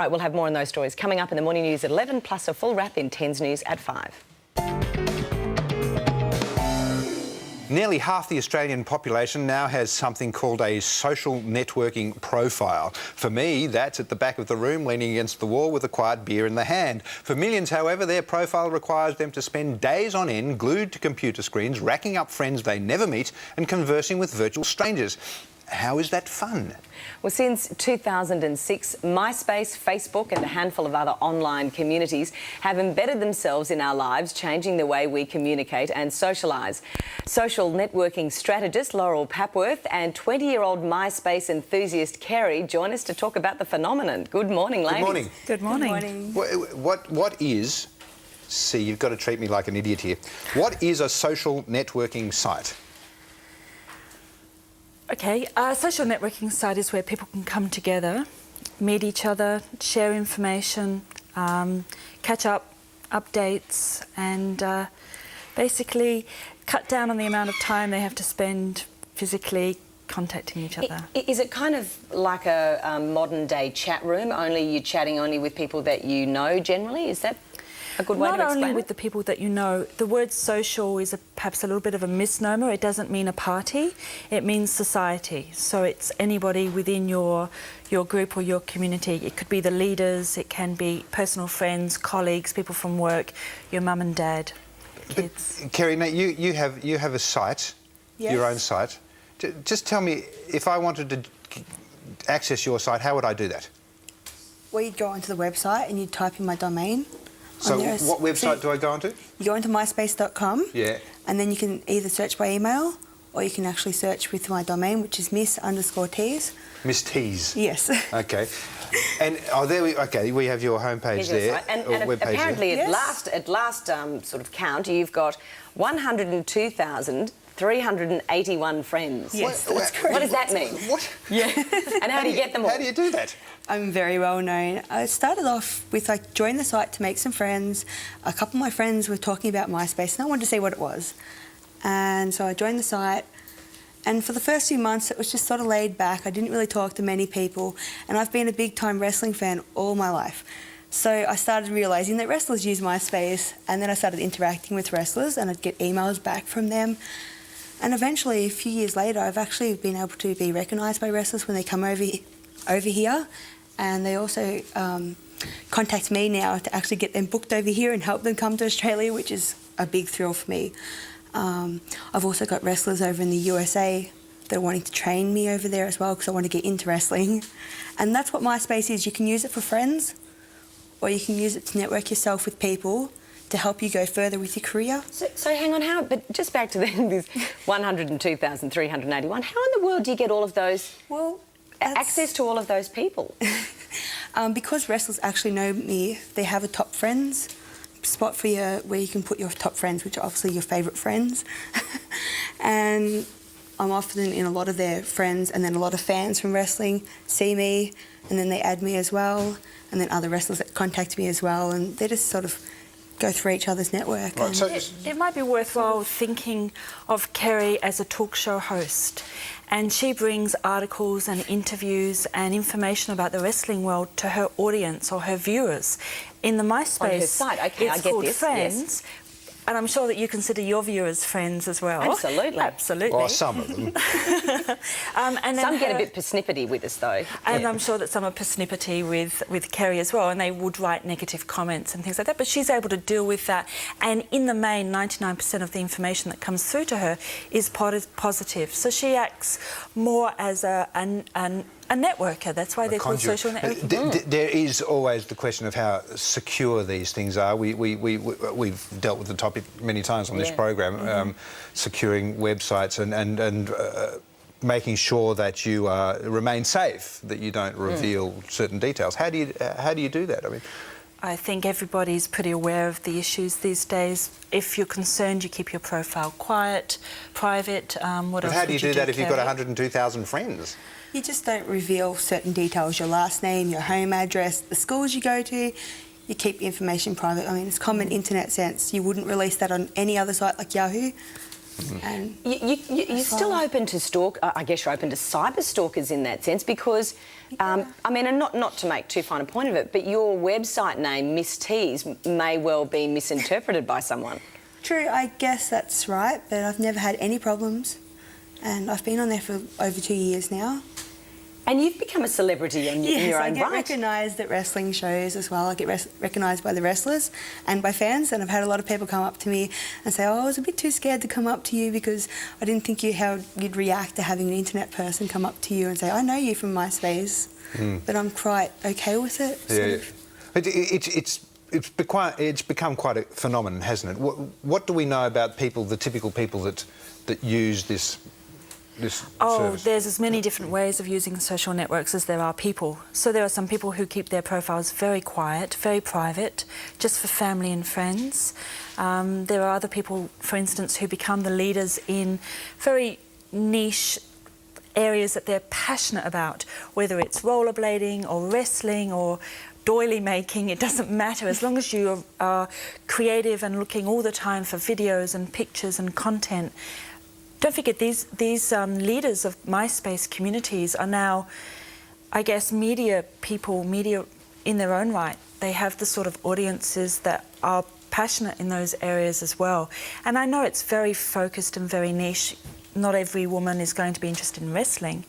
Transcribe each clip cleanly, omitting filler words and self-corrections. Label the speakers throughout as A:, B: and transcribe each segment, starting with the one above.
A: Right, we'll have more on those stories coming up in the morning news at 11, plus a full wrap in 10's news at 5.
B: Nearly half the Australian population now has something called a social networking profile. For me, that's at the back of the room, leaning against the wall with a quiet beer in the hand. For millions, however, their profile requires them to spend days on end glued to computer screens, racking up friends they never meet and conversing with virtual strangers. How is that fun?
A: Well, since 2006, MySpace, Facebook and a handful of other online communities have embedded themselves in our lives, changing the way we communicate and socialise. Social networking strategist Laurel Papworth and 20-year-old MySpace enthusiast Kerry join us to talk about the phenomenon. Good morning, ladies.
B: Good morning.
C: Good morning.
A: Good morning.
B: What is... See, you've got to treat me like an idiot here. What is a social networking site?
C: Okay, a social networking site is where people can come together, meet each other, share information, catch up, updates, and basically cut down on the amount of time they have to spend physically contacting each other.
A: Is it kind of like a modern-day chat room, only you're chatting only with people that you know generally? Is that a good way to explain it?
C: Not only with the people that you know. The word social is perhaps a little bit of a misnomer. It doesn't mean a party. It means society. So it's anybody within your group or your community. It could be the leaders, it can be personal friends, colleagues, people from work, your mum and dad, kids.
B: But, Kerry, now you have a site,
D: Yes.
B: your own site. Just tell me, if I wanted to access your site, how would I do that?
D: Well, you'd go onto the website and you'd type in my domain.
B: So what website do I go onto?
D: You go onto myspace.com.
B: Yeah.
D: And then you can either search by email or you can actually search with my domain, which is miss_tees.
B: Miss Tees.
D: Yes.
B: Okay. And we have your homepage there.
A: And
B: web page
A: apparently
B: there.
A: at last sort of count, you've got 102,381 friends.
D: Yes, that's correct.
A: What does that mean?
B: What?
A: Yeah. And how do you get them all?
B: How do you do that?
D: I'm very well known. I started off with joined the site to make some friends. A couple of my friends were talking about MySpace and I wanted to see what it was. And so I joined the site. And for the first few months, it was just sort of laid back. I didn't really talk to many people. And I've been a big-time wrestling fan all my life. So I started realising that wrestlers use MySpace, and then I started interacting with wrestlers and I'd get emails back from them. And eventually, a few years later, I've actually been able to be recognised by wrestlers when they come over here. And they also contact me now to actually get them booked over here and help them come to Australia, which is a big thrill for me. I've also got wrestlers over in the USA that are wanting to train me over there as well because I want to get into wrestling. And that's what MySpace is. You can use it for friends or you can use it to network yourself with people to help you go further with your career.
A: So hang on, but just back to this 102,381, how in the world do you get all of those, access to all of those people?
D: Because wrestlers actually know me, they have a top friends spot for where you can put your top friends, which are obviously your favourite friends. And I'm often in a lot of their friends, and then a lot of fans from wrestling see me and then they add me as well, and then other wrestlers that contact me as well, and they just sort of go through each other's network.
B: Right, so
C: it might be worthwhile thinking of Kerry as a talk show host, and she brings articles and interviews and information about the wrestling world to her audience or her viewers. In the MySpace,
A: on her site. Okay,
C: it's
A: I get
C: called
A: this.
C: Friends.
A: Yes.
C: And I'm sure that you consider your viewers friends as well.
A: Absolutely.
C: Absolutely.
B: Well, some of them.
A: And some get a bit persnippety with us, though.
C: And I'm sure that some are persnippety with Kerry as well, and they would write negative comments and things like that. But she's able to deal with that. And in the main, 99% of the information that comes through to her is positive. So she acts more as a networker. That's why they're called social networking.
B: There is always the question of how secure these things are. We've dealt with the topic many times on this program, securing websites and making sure that you remain safe, that you don't reveal certain details. How do you do that? I mean,
C: I think everybody's pretty aware of the issues these days. If you're concerned, you keep your profile quiet, private.
B: But how do you do that if you've got 102,000 friends?
D: You just don't reveal certain details, your last name, your home address, the schools you go to. You keep the information private. I mean, it's common internet sense. You wouldn't release that on any other site like Yahoo. And
A: You're still open to I guess you're open to cyber stalkers in that sense because, I mean, and not to make too fine a point of it, but your website name, Miss T's, may well be misinterpreted by someone.
D: True, I guess that's right, but I've never had any problems. And I've been on there for over 2 years now.
A: And you've become a celebrity in your own
D: I get
A: right.
D: recognised at wrestling shows as well. I get recognised by the wrestlers and by fans, and I've had a lot of people come up to me and say, oh, I was a bit too scared to come up to you because I didn't think how you'd react to having an internet person come up to you and say, I know you from MySpace, but I'm quite okay with it.
B: It's become quite a phenomenon, hasn't it? What do we know about people, the typical people that use this service?
C: There's as many different ways of using social networks as there are people. So there are some people who keep their profiles very quiet, very private, just for family and friends. There are other people, for instance, who become the leaders in very niche areas that they're passionate about, whether it's rollerblading or wrestling or doily making, it doesn't matter. As long as you are creative and looking all the time for videos and pictures and content. Don't forget, these leaders of MySpace communities are now, I guess, media people, media in their own right. They have the sort of audiences that are passionate in those areas as well. And I know it's very focused and very niche. Not every woman is going to be interested in wrestling.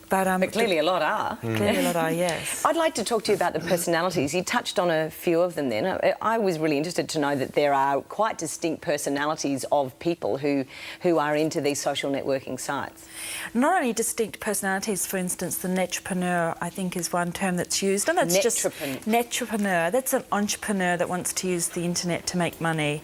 C: But
A: clearly a lot are.
C: Clearly a lot are, yes.
A: I'd like to talk to you about the personalities. You touched on a few of them then. I was really interested to know that there are quite distinct personalities of people who are into these social networking sites.
C: Not only distinct personalities, for instance, the netrepreneur, I think, is one term that's used. And that's just netrepreneur. That's an entrepreneur that wants to use the internet to make money.